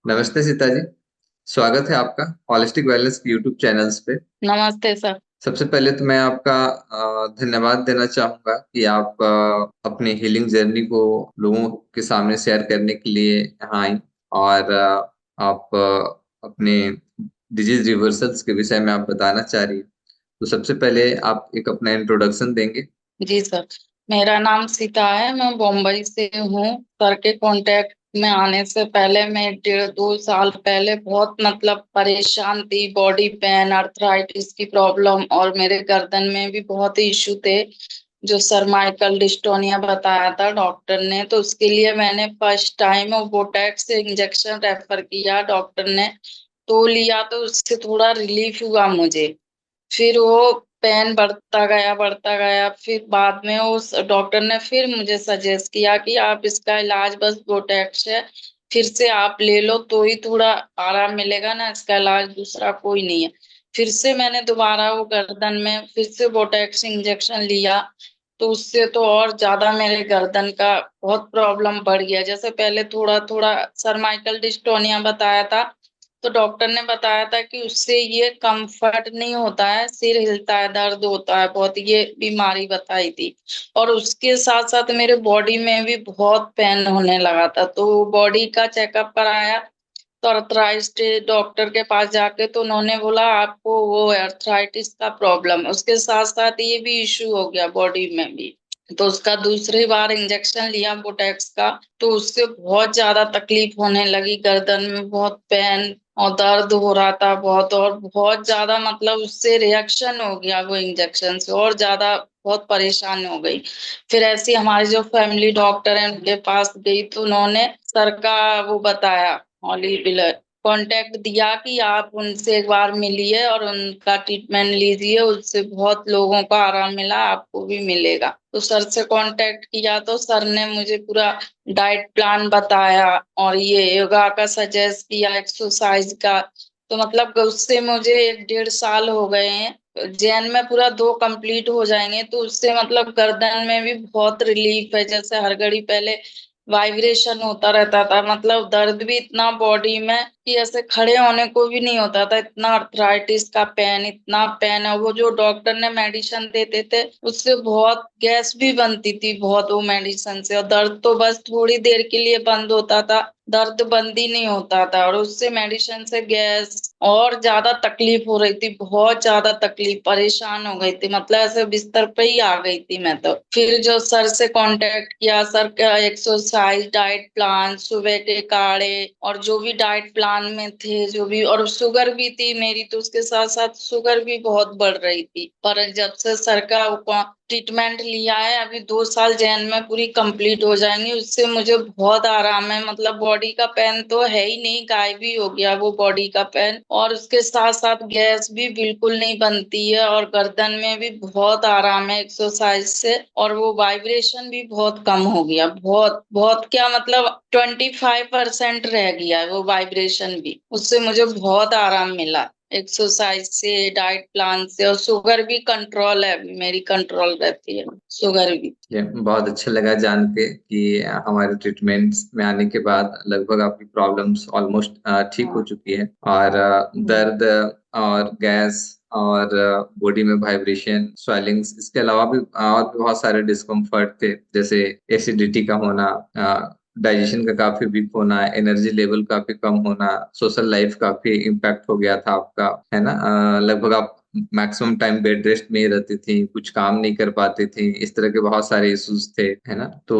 नमस्ते सीता जी। स्वागत है आपका हॉलिस्टिक वेलनेस यूट्यूब चैनल्स पे। नमस्ते सर। सबसे पहले तो मैं आपका धन्यवाद देना चाहूंगा कि आप अपनी हीलिंग जर्नी को लोगों के सामने शेयर करने के लिए यहाँ आई और आप अपने डिजीज रिवर्सल्स के विषय में आप बताना चाह रही हैं। तो सबसे पहले आप एक अपना इंट्रोडक्शन देंगे। जी सर, मेरा नाम सीता है। मैं बम्बई से हूँ। सर के कांटेक्ट में आने से पहले मैं 1.5-2 साल पहले बहुत परेशान थी। बॉडी पेन, अर्थराइटिस की प्रॉब्लम और मेरे गर्दन में भी बहुत इश्यू थे, जो सर्वाइकल डिस्टोनिया बताया था डॉक्टर ने। तो उसके लिए मैंने फर्स्ट टाइम वो बोटैक्स से इंजेक्शन रेफर किया डॉक्टर ने। तो लिया तो उससे थोड़ा रिलीफ हुआ मुझे। फिर वो पेन बढ़ता गया। फिर बाद में उस डॉक्टर ने फिर मुझे सजेस्ट किया कि आप इसका इलाज बस बोटेक्स है, फिर से आप ले लो तो ही थोड़ा आराम मिलेगा ना, इसका इलाज दूसरा कोई नहीं है। फिर से मैंने दोबारा वो गर्दन में फिर से बोटेक्स इंजेक्शन लिया। तो उससे तो और ज्यादा मेरे गर्दन का बहुत प्रॉब्लम बढ़ गया। जैसे पहले थोड़ा थोड़ा सर्वाइकल डिस्टोनिया बताया था, तो डॉक्टर ने बताया था कि उससे ये कंफर्ट नहीं होता है, सिर हिलता है, दर्द होता है बहुत, ये बीमारी बताई थी। और उसके साथ साथ मेरे बॉडी में भी बहुत पेन होने लगा था। तो बॉडी का चेकअप कराया, तो अर्थराइटिस डॉक्टर के पास जाके तो उन्होंने बोला आपको वो अर्थराइटिस का प्रॉब्लम, उसके साथ साथ ये भी इश्यू हो गया बॉडी में भी। तो उसका दूसरी बार इंजेक्शन लिया बोटेक्स का, तो उससे बहुत ज्यादा तकलीफ होने लगी। गर्दन में बहुत पेन और दर्द हो रहा था बहुत, और बहुत ज्यादा उससे रिएक्शन हो गया वो इंजेक्शन से, और ज्यादा बहुत परेशान हो गई। फिर ऐसी हमारे जो फैमिली डॉक्टर है उनके पास गई, तो उन्होंने सर का वो बताया, हॉली कांटेक्ट दिया कि आप उनसे एक बार मिलिए और उनका ट्रीटमेंट लीजिए, उससे बहुत लोगों को आराम मिला, आपको भी मिलेगा। तो सर से कांटेक्ट किया तो सर ने मुझे पूरा डाइट प्लान बताया और ये योगा का सजेस्ट किया, एक्सरसाइज का। तो उससे मुझे 1.5 साल हो गए हैं। जैन में पूरा 2 कंप्लीट हो जाएंगे, तो उससे गर्दन में भी बहुत रिलीफ है। जैसे हर घड़ी पहले वाइब्रेशन होता रहता था, दर्द भी इतना बॉडी में कि ऐसे खड़े होने को भी नहीं होता था, इतना अर्थराइटिस का पेन, इतना पेन है। वो जो डॉक्टर ने मेडिसिन देते थे उससे बहुत गैस भी बनती थी बहुत, वो मेडिसिन से। और दर्द तो बस थोड़ी देर के लिए बंद होता था, दर्द बंद ही नहीं होता था। और उससे मेडिसिन से गैस और ज्यादा तकलीफ हो रही थी, बहुत ज्यादा तकलीफ, परेशान हो गई थी, ऐसे बिस्तर पे ही आ गई थी मैं। तो फिर जो सर से कांटेक्ट किया, सर का एक्सरसाइज, डाइट प्लान, सुबह के काढ़े और जो भी डाइट प्लान में थे जो भी, और शुगर भी थी मेरी, तो उसके साथ साथ शुगर भी बहुत बढ़ रही थी। पर जब से सर का ट्रीटमेंट लिया है, अभी 2 साल जैन में पूरी कंप्लीट हो जाएंगे, उससे मुझे बहुत आराम है। बॉडी का पेन तो है ही नहीं, गायब ही हो गया वो बॉडी का पेन। और उसके साथ साथ गैस भी बिल्कुल नहीं बनती है, और गर्दन में भी बहुत आराम है एक्सरसाइज से। और वो वाइब्रेशन भी बहुत कम हो गया, बहुत बहुत क्या 25% रह गया है वो वाइब्रेशन भी, उससे मुझे बहुत आराम मिला एक्सरसाइज से, डाइट प्लान से। और शुगर भी कंट्रोल है, अभी मेरी कंट्रोल रहती है शुगर भी। ये बहुत अच्छा लगा जान के कि हमारे ट्रीटमेंट्स में आने के बाद लगभग आपकी प्रॉब्लम्स ऑलमोस्ट ठीक हो हाँ। चुकी है और हम्म। दर्द और गैस और बॉडी में वाइब्रेशन, स्वेलिंग्स, इसके अलावा भी और भी बहुत सारे डिस्कम्फर्ट थे, जैसे एसिडिटी का होना, डाइजेशन का काफी वीक होना, एनर्जी लेवल काफी कम होना, सोशल लाइफ काफी इम्पैक्ट हो गया था आपका, है ना। लगभग आप मैक्सिमम टाइम बेड रेस्ट में ही रहती थी, कुछ काम नहीं कर पाती थी, इस तरह के बहुत सारे इश्यूज थे, है ना। तो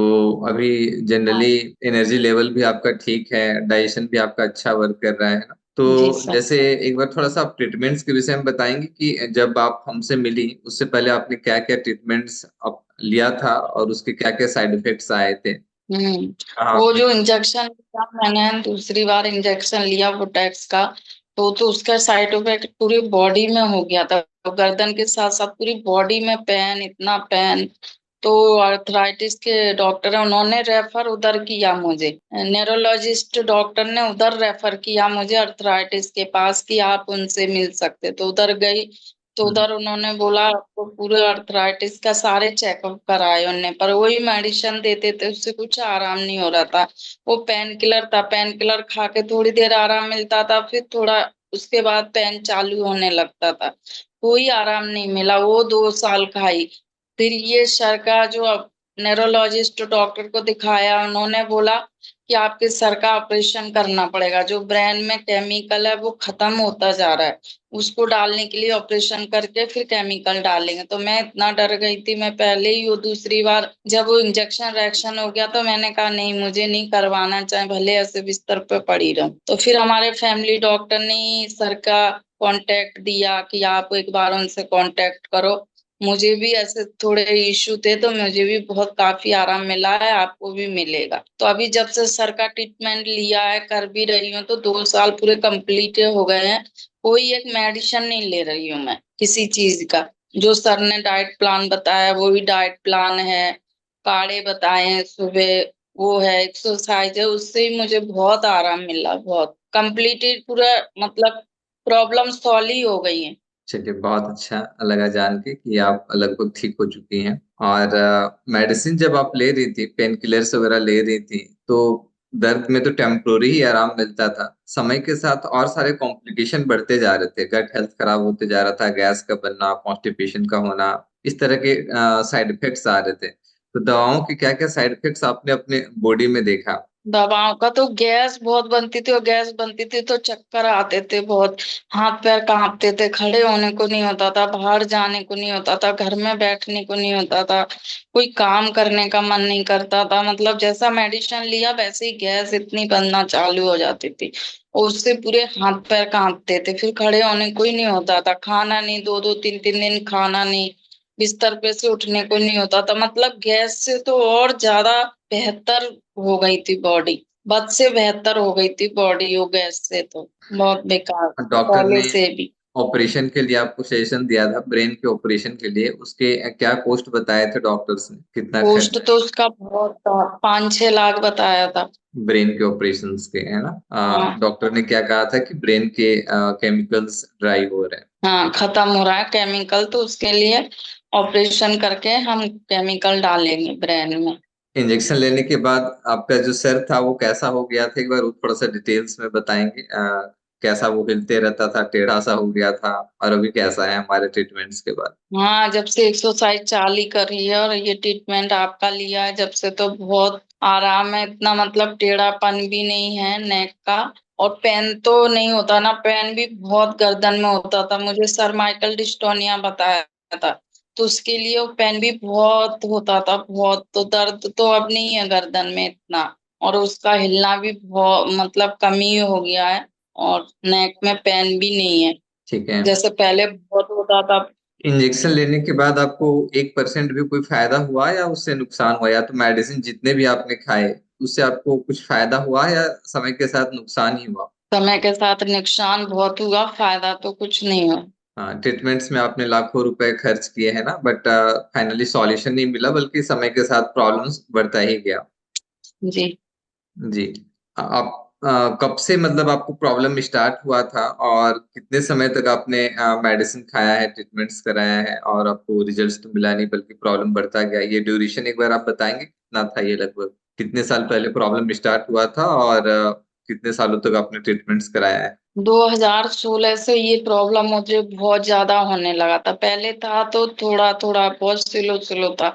अभी हाँ। जनरली एनर्जी लेवल भी आपका ठीक है, डाइजेशन भी आपका अच्छा वर्क कर रहा है ना। तो जी सर। जैसे एक बार थोड़ा सा आप ट्रीटमेंट्स के विषय में बताएंगे कि जब आप हमसे मिली उससे पहले आपने क्या क्या ट्रीटमेंट्स आप लिया था और उसके क्या क्या साइड इफेक्ट्स आए थे। हम्म। हाँ वो आपने। जो इंजेक्शन लिया मैंने, दूसरी बार इंजेक्शन लिया वोटेक्स का, तो उसका साइड इफेक्ट पूरी बॉडी में हो गया था। तो गर्दन के साथ साथ पूरी बॉडी में पेन, इतना पेन। तो आर्थराइटिस के डॉक्टर है, उन्होंने रेफर उधर किया मुझे, न्यूरोलॉजिस्ट डॉक्टर ने उधर रेफर किया मुझे आर्थराइटिस के पास कि आप उनसे मिल सकते। तो उधर गई, तो हम्म, उधर उन्होंने बोला आपको पूरे अर्थराइटिस का सारे चेकअप कराए उनने, पर वही मेडिसिन देते थे, उससे कुछ आराम नहीं हो रहा था। वो पेन किलर था, पेन किलर खा के थोड़ी देर आराम मिलता था, फिर थोड़ा उसके बाद पेन चालू होने लगता था। कोई आराम नहीं मिला, वो 2 साल खाई। फिर ये सर का जो नेरोलॉजिस्ट डॉक्टर को दिखाया, उन्होंने बोला कि आपके सर का ऑपरेशन करना पड़ेगा, जो ब्रेन में केमिकल है वो खत्म होता जा रहा है, उसको डालने के लिए ऑपरेशन करके फिर केमिकल डालेंगे। तो मैं इतना डर गई थी, मैं पहले ही वो दूसरी बार जब वो इंजेक्शन रिएक्शन हो गया तो मैंने कहा नहीं, मुझे नहीं करवाना, चाहे भले ऐसे बिस्तर पे पड़ी रहूं। तो फिर हमारे फैमिली डॉक्टर ने ही सर का कांटेक्ट दिया कि आप एक बार उनसे कांटेक्ट करो। मुझे भी ऐसे थोड़े इशू थे, तो मुझे भी बहुत काफी आराम मिला है, आपको भी मिलेगा। तो अभी जब से सर का ट्रीटमेंट लिया है, कर भी रही हूँ, तो 2 साल पूरे कंप्लीट हो गए हैं। कोई एक मेडिसिन नहीं ले रही हूँ मैं किसी चीज का। जो सर ने डाइट प्लान बताया वही डाइट प्लान है, काढ़े बताए हैं सुबह, वो है, एक्सरसाइज है, उससे ही मुझे बहुत आराम मिला, बहुत कंप्लीटेड पूरा, मतलब प्रॉब्लम सॉल्व ही हो गई है। चलिए बहुत अच्छा लगा जान के कि आप लगभग ठीक हो चुकी हैं। और मेडिसिन जब आप ले रही थी, पेन किलर्स वगैरह ले रही थी, तो दर्द में तो टेम्पोररी ही आराम मिलता था। समय के साथ और सारे कॉम्प्लिकेशन बढ़ते जा रहे थे, गट हेल्थ खराब होते जा रहा था, गैस का बनना, कॉन्स्टिपेशन का होना, इस तरह के साइड इफेक्ट्स आ रहे थे। तो दवाओं के क्या-क्या साइड इफेक्ट्स आपने अपने बॉडी में देखा? दवाओं का तो गैस बहुत बनती थी, और गैस बनती थी तो चक्कर आते थे बहुत, हाथ पैर कांपते थे, खड़े होने को नहीं होता था, बाहर जाने को नहीं होता था, घर में बैठने को नहीं होता था, कोई काम करने का मन नहीं करता था। मतलब जैसा मेडिसिन लिया वैसे ही गैस इतनी बनना चालू हो जाती थी, और उससे पूरे हाथ पैर कांपते थे, फिर खड़े होने को ही नहीं होता था, खाना नहीं, 2-2 3-3 दिन खाना नहीं, बिस्तर पे से उठने को नहीं होता था। मतलब गैस से तो और ज्यादा बेहतर हो गई थी बॉडी, बद से बेहतर हो गई थी बॉडी वो गैस से, तो बहुत बेकार डॉक्टर पहले ने से भी। ऑपरेशन के लिए आपको सजेशन दिया था, ब्रेन के ऑपरेशन के लिए, उसके क्या कॉस्ट बताए थे डॉक्टर्स ने, कितना पोस्ट खर्च तो उसका बहुत था, 5-6 लाख बताया था। ब्रेन के ऑपरेशंस के, है ना? हाँ। डॉक्टर ने क्या कहा था कि ब्रेन के केमिकल्स ड्राई हो रहे हैं। हाँ, खत्म हो रहा है केमिकल, तो उसके लिए ऑपरेशन करके हम केमिकल डालेंगे ब्रेन में। इंजेक्शन लेने के बाद आपका जो सर था वो कैसा हो गया था, एक बार वो थोड़ा सा डिटेल्स में बताएंगे? कैसा वो हिलते रहता था, टेढ़ा सा हो गया था, और अभी कैसा है हमारे ट्रीटमेंट्स के बाद? हाँ, जब से एक्सरसाइज चालू कर रही है और ये ट्रीटमेंट आपका लिया है जब से, तो बहुत आराम है, इतना मतलब टेढ़ापन भी नहीं है नेक का। और पेन तो नहीं होता ना, पेन भी बहुत गर्दन में होता था, मुझे सर्वाइकल डिस्टोनिया बताया था, तो उसके लिए वो पेन भी बहुत होता था बहुत। तो दर्द तो अब नहीं है गर्दन में इतना, और उसका हिलना भी बहुत मतलब कमी हो गया है, और नेक में पेन भी नहीं है, ठीक है। जैसे पहले बहुत होता था। इंजेक्शन लेने के बाद आपको 1% भी कोई फायदा हुआ या उससे नुकसान हुआ, या तो मेडिसिन जितने भी आपने खाए उससे आपको कुछ फायदा हुआ या समय के साथ नुकसान ही हुआ? समय के साथ नुकसान बहुत हुआ, फायदा तो कुछ नहीं हुआ। हाँ, ट्रीटमेंट्स में आपने लाखों रुपए खर्च किए हैं ना, बट फाइनली सॉल्यूशन नहीं मिला, बल्कि समय के साथ प्रॉब्लम्स बढ़ता ही गया। जी। जी। आप कब से मतलब आपको प्रॉब्लम स्टार्ट हुआ था, और कितने समय तक आपने मेडिसिन खाया है, ट्रीटमेंट्स कराया है, और आपको रिजल्ट्स तो मिला नहीं बल्कि प्रॉब्लम बढ़ता गया? ये ड्यूरेशन एक बार आप बताएँगे कितना था ये लगभग? कितने साल पहले प्रॉब्लम स्टार्ट हुआ था, और कितने सालों तक आपने ट्रीटमेंट्स कराया है? 2016 से ये प्रॉब्लम मुझे बहुत ज्यादा होने लगा था, पहले था तो थोड़ा थोड़ा बहुत स्लो स्लो था,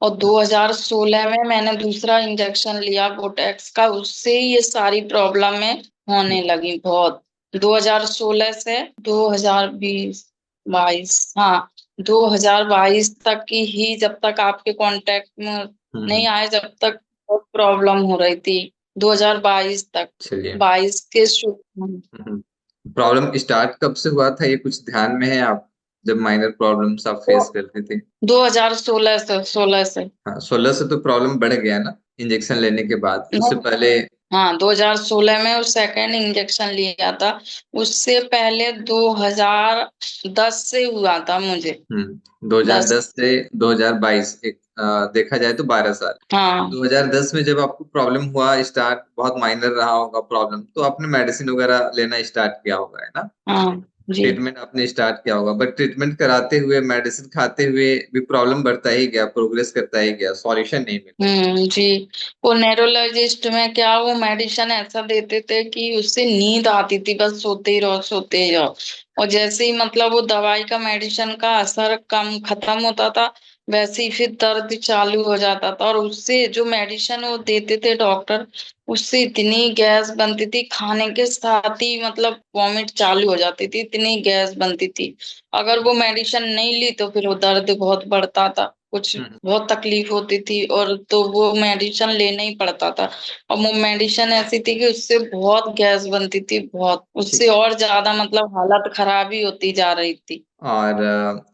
और 2016 में मैंने दूसरा इंजेक्शन लिया बोटेक्स का, उससे ही ये सारी प्रॉब्लम में होने लगी बहुत। 2016 से 2020 22, हाँ, 2022 तक की ही, जब तक आपके कांटेक्ट में हुँ, नहीं हुँ। आए जब तक बहुत प्रॉब्लम हो रही थी, 2022 तक, चलिए। 22 के शुरू। हुँ, हुँ। प्रॉब्लम स्टार्ट कब से हुआ था, ये कुछ ध्यान में है आप, जब माइनर प्रॉब्लम्स आप वो फेस करते थे? 2016 से हाँ, 16 से तो प्रॉब्लम बढ़ गया ना, इंजेक्शन लेने के बाद। उससे पहले हाँ, 2016 में वो सेकेंड इंजेक्शन लिया था, उससे पहले 2010 से हुआ था मुझे। 10। 2010 से 2022, एक देखा जाए तो 12 साल। हाँ। 2010 में जब आपको प्रॉब्लम हुआ स्टार्ट, बहुत माइनर रहा होगा प्रॉब्लम, तो आपने मेडिसिन वगैरह लेना स्टार्ट किया होगा, है ना? हाँ। जी। ट्रीटमेंट आपने स्टार्ट किया होगा, बट ट्रीटमेंट कराते हुए, मेडिसिन खाते हुए भी प्रॉब्लम बढ़ता ही गया, प्रोग्रेस करता ही गया, सॉल्यूशन नहीं मिला। जी। वो न्यूरोलॉजिस्ट में क्या वो मेडिसिन ऐसा देते थे कि उससे नींद आती थी, बस सोते ही रहो सोते ही रहो। और जैसे ही मतलब वो दवाई का मेडिसिन का असर कम खत्म होता था, वैसे ही फिर दर्द चालू हो जाता था। और उससे जो मेडिसिन वो देते थे डॉक्टर, उससे इतनी गैस बनती थी, खाने के साथ ही मतलब वॉमिट चालू हो जाती थी, इतनी गैस बनती थी। अगर वो मेडिसिन नहीं ली तो फिर वो दर्द बहुत बढ़ता था, कुछ हुँ, हुँ। बहुत तकलीफ होती थी, और तो वो मेडिसिन लेना ही पड़ता था। और वो मेडिसिन ऐसी थी कि उससे बहुत गैस बनती थी, बहुत, ठीक। उससे और ज्यादा मतलब हालत खराब ही होती जा रही थी। और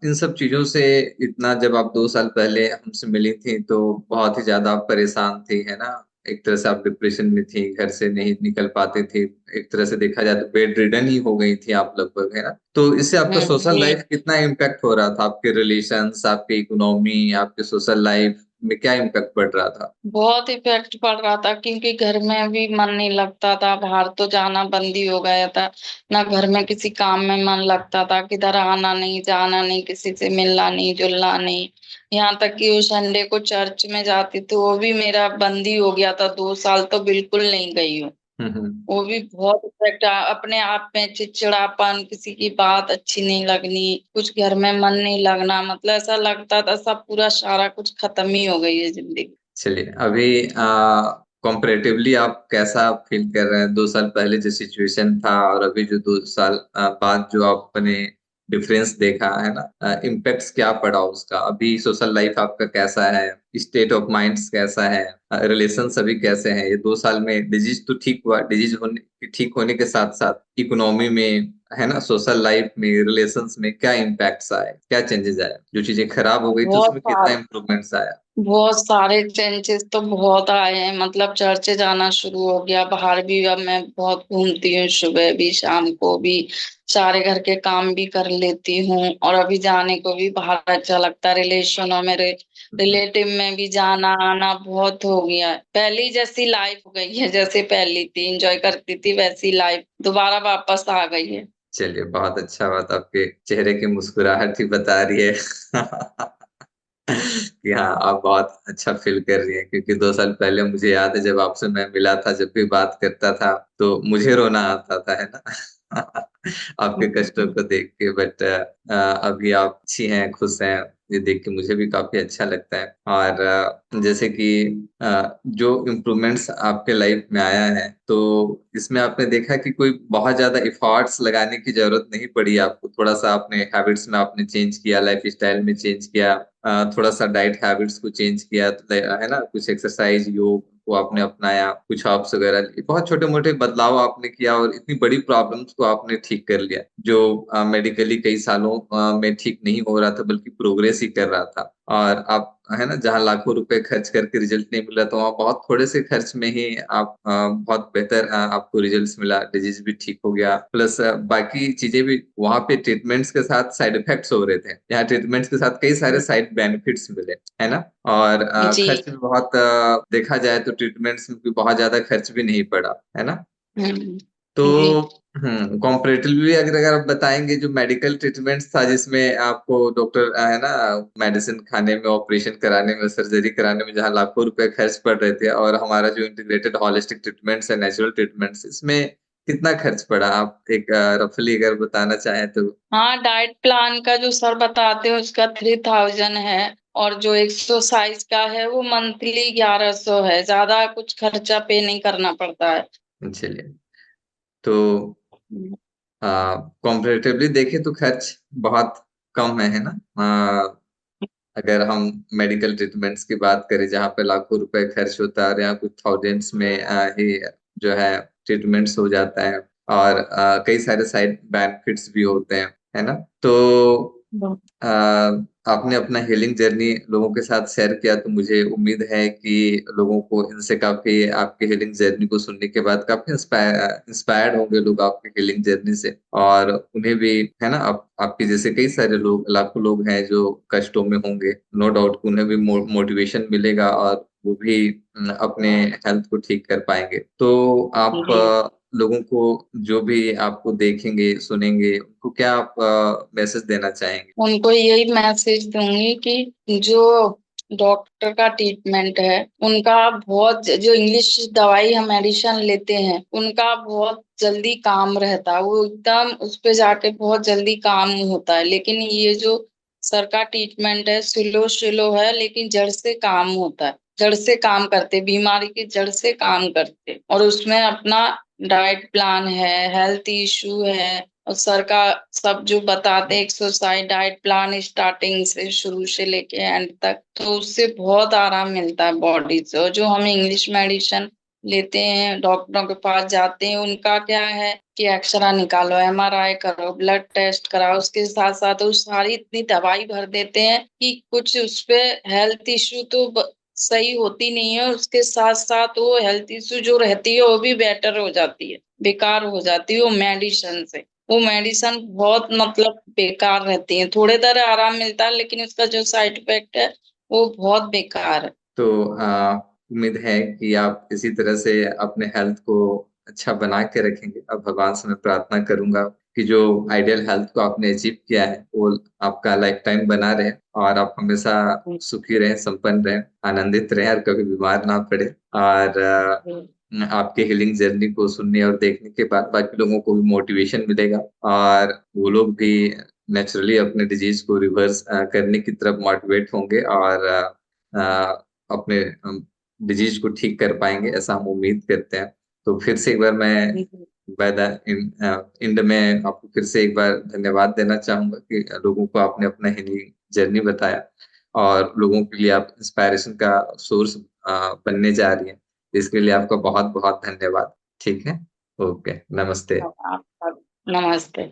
इन सब चीज़ों से इतना जब आप 2 साल पहले हमसे मिली थी, तो बहुत ही ज़्यादा आप परेशान थी, है ना? एक तरह से आप डिप्रेशन में थी, घर से नहीं निकल पाती थी। एक तरह से देखा जाए तो बेड रिडन ही हो गई थी आप लगभग, है ना? तो इससे आपका सोशल जी। लाइफ़ कितना इम्पैक्ट हो रहा था? आपके रिलेशंस, आपकी इकोनॉमी, आपके सोशल लाइफ़ में क्या इम्पैक्ट पड़ रहा था? बहुत इफेक्ट पड़ रहा था, क्योंकि घर में भी मन नहीं लगता था, बाहर तो जाना बंद ही हो गया था। ना घर में किसी काम में मन लगता था, किधर आना नहीं जाना नहीं, किसी से मिलना नहीं जुलना नहीं। यहाँ तक कि वो संडे को चर्च में जाती थी, वो भी मेरा बंद ही हो गया था, 2 साल तो बिल्कुल नहीं गई हूँ। हुँ, हुँ। वो भी बहुत इफेक्ट, अपने आप में चिड़चिड़ापन, किसी की बात अच्छी नहीं लगनी, कुछ घर में मन नहीं लगना, मतलब ऐसा लगता था सब पूरा सारा कुछ खत्म ही हो गई है जिंदगी। चलिए, अभी कंपैरेटिवली आप कैसा फ़ील कर रहे हैं? 2 साल पहले जो सिचुएशन था और अभी जो 2 साल बाद जो आपने डिफ़रेंस देखा, है ना? इम्पैक्ट्स क्या पड़ा उसका? अभी सोशल लाइफ़ आपका कैसा है? स्टेट ऑफ माइंड्स कैसा है? रिलेशंस अभी कैसे हैं? ये 2 साल में डिजीज़ तो ठीक हुआ, डिजीज़ ठीक होने के साथ-साथ इकोनॉमी में, है ना? सोशल लाइफ़ में, रिलेशंस में क्या इम्पैक्ट्स आए? क्या चेंजेज़ आए? जो चीज़ें खराब हो गई थी, बहुत उसमें कितना सारे इम्प्रूवमेंट्स आया? बहुत सारे चेंजेस तो बहुत आए हैं, मतलब चर्चे जाना शुरू हो गया, बाहर भी अब मैं बहुत घूमती हूँ, सुबह भी शाम को भी, सारे घर के काम भी कर लेती हूँ। और अभी जाने को भी बाहर अच्छा लगता है, रिलेशनों में हुँ, हुँ। रिलेटिव में भी जाना आना बहुत हो गया है। पहली जैसी लाइफ हो गई है, जैसे पहली थी एंजॉय करती थी, वैसी लाइफ दोबारा वापस आ गई है। चलिए, बहुत अच्छा बात आपके चेहरे की मुस्कुराहट ही बता रही है कि हाँ, आप बहुत अच्छा फ़ील कर रही हैं क्योंकि 2 साल पहले मुझे याद है जब आपसे मैं मिला था, जब भी बात करता था, तो मुझे रोना आता था, है ना? आपके कष्टों को देख के बट अभी आप अच्छी हैं, खुश हैं, ये देख के मुझे भी काफ़ी अच्छा लगता है और जैसे कि जो इम्प्रूवमेंट्स आपके लाइफ़ में आया है, तो इसमें आपने देखा कि कोई बहुत ज़्यादा एफर्ट्स लगाने की ज़रूरत नहीं पड़ी आपको, थोड़ा-सा अपने हैबिट्स में आपने चेंज किया, लाइफ़स्टाइल में चेंज किया थोड़ा-सा डाइट हैबिट्स को चेंज किया, तो है ना? कुछ एक्सरसाइज़, योग को आपने अपनाया, कुछ हर्ब्स वगैरह लिए, बहुत छोटे-मोटे बदलाव आपने किया और इतनी बड़ी प्रॉब्लम्स को आपने ठीक कर लिया, जो मेडिकली कई सालों में ठीक नहीं हो रहा था, बल्कि प्रोग्रेस ही कर रहा था। और आप है ना, जहाँ लाखों रुपए खर्च करके रिज़ल्ट नहीं मिल रहा था, वहाँ बहुत थोड़े से खर्च में ही आप बहुत बेहतर आपको रिज़ल्ट्स मिला, डिज़ीज़ भी ठीक हो गया, प्लस बाकी चीज़ें भी वहाँ पे ट्रीटमेंट्स के साथ साइड इफ़ेक्ट्स हो रहे थे। यहाँ ट्रीटमेंट्स के साथ कई सारे साइड बेनिफिट्स मिले, है ना? और जी। खर्च भी बहुत देखा जाए तो ट्रीटमेंट्स में भी बहुत ज़्यादा खर्च भी नहीं पड़ा, है ना? हम्म। तो जी। कंपैरेटिवली अगर अगर आप बताएँगे जो मेडिकल ट्रीटमेंट्स था जिसमें आपको डॉक्टर है ना मेडिसिन खाने में, ऑपरेशन कराने में, सर्जरी कराने में जहाँ लाखों रुपए खर्च पड़ रहे थे और हमारा जो इंटीग्रेटेड होलिस्टिक ट्रीटमेंट्स है, नेचुरल ट्रीटमेंट्स इसमें कितना खर्च पड़ा? आप एक रफली अगर बताना चाहें तो? हाँ, डाइट प्लान का जो सर बताते हैं उसका 3000 है, और जो एक्सरसाइज का है वो मंथली 1100 है, ज्यादा कुछ खर्चा पे नहीं करना पड़ता है। चलिए, तो हम्म। कंपैरेटिवली देखें तो खर्च बहुत कम है ना? अगर हम मेडिकल ट्रीटमेंट्स की बात करें जहाँ पे लाखों रुपए खर्च होता है और यहाँ कुछ थाउज़ेंड्स में ही जो है ट्रीटमेंट्स हो जाता है और कई सारे साइड बेनिफिट्स भी होते हैं, है ना? तो अ, आपने अपना हीलिंग जर्नी लोगों के साथ शेयर किया तो मुझे उम्मीद है कि लोगों को इनसे काफ़ी आपकी हीलिंग जर्नी को सुनने के बाद काफ़ी इंस्पायर्ड होंगे लोग आपकी हीलिंग जर्नी से और उन्हें भी है ना आपके जैसे कई सारे लोग लाखों लोग हैं जो कष्टों में होंगे, नो डाउट उन्हें भी मोटिवेशन मिलेगा और वो भी अपने हेल्थ को ठीक कर पाएँगे। तो आप जी। लोगों को जो भी आपको देखेंगे, सुनेंगे, उनको क्या आप मैसेज देना चाहेंगे? उनको यही मैसेज दूंगी कि जो डॉक्टर का ट्रीटमेंट है उनका बहुत, जो इंग्लिश दवाई हम मेडिसिन लेते हैं उनका बहुत जल्दी काम रहता है, वो एकदम उस पे जाके बहुत जल्दी काम होता है। लेकिन ये जो सर का ट्रीटमेंट है स्लो स्लो है, लेकिन जड़ से काम होता है, जड़ से काम करते, बीमारी की जड़ से काम करते। और उसमें अपना डाइट प्लान है, हेल्थ इशू है, और सर का सब जो बताते हैं एक्सरसाइज डाइट प्लान स्टार्टिंग से शुरू से लेके एंड तक, तो उससे बहुत आराम मिलता है बॉडी से। और जो हम इंग्लिश मेडिसिन लेते हैं, डॉक्टरों के पास जाते हैं, उनका क्या है कि एक्सरा निकालो, एमआरआई करो, ब्लड टेस्ट कराओ, उसके साथ साथ वो सारी इतनी दवाई भर देते हैं कि कुछ उस पे हेल्थ इश्यू तो सही होती नहीं है, उसके साथ साथ वो हेल्थ इश्यू जो रहती है वो भी बेटर हो जाती है, बेकार हो जाती है वो मेडिसिन से। वो मेडिसिन बहुत मतलब बेकार रहती है, थोड़े देर आराम मिलता है लेकिन उसका जो साइड इफेक्ट है वो बहुत बेकार है। तो उम्मीद है कि आप इसी तरह से अपने हेल्थ को अच्छा बना के रखेंगे। अब भगवान से मैं प्रार्थना करूँगा कि जो आइडियल हेल्थ को आपने अचीव किया है, वो आपका लाइफ टाइम बना रहे और आप हमेशा सुखी रहें, संपन्न रहें, आनंदित रहें और कभी बीमार ना पड़े। और आपके हीलिंग जर्नी को सुनने और देखने के बाद बाकी लोगों को भी मोटिवेशन मिलेगा और वो लोग भी नेचुरली अपने डिजीज़ को रिवर्स करने की तरफ मोटिवेट होंगे और अपने डिजीज़ को ठीक कर पाएँगे, ऐसा हम उम्मीद करते हैं। तो फिर से एक बार मैं बाय द एंड में आपको फिर से एक बार धन्यवाद देना चाहूँगा कि लोगों को आपने अपना हीलिंग जर्नी बताया और लोगों के लिए आप इंस्पायरेशन का सोर्स बनने जा रही हैं। इसके लिए आपका बहुत-बहुत धन्यवाद। ठीक है? ओके, नमस्ते। आपका नमस्ते।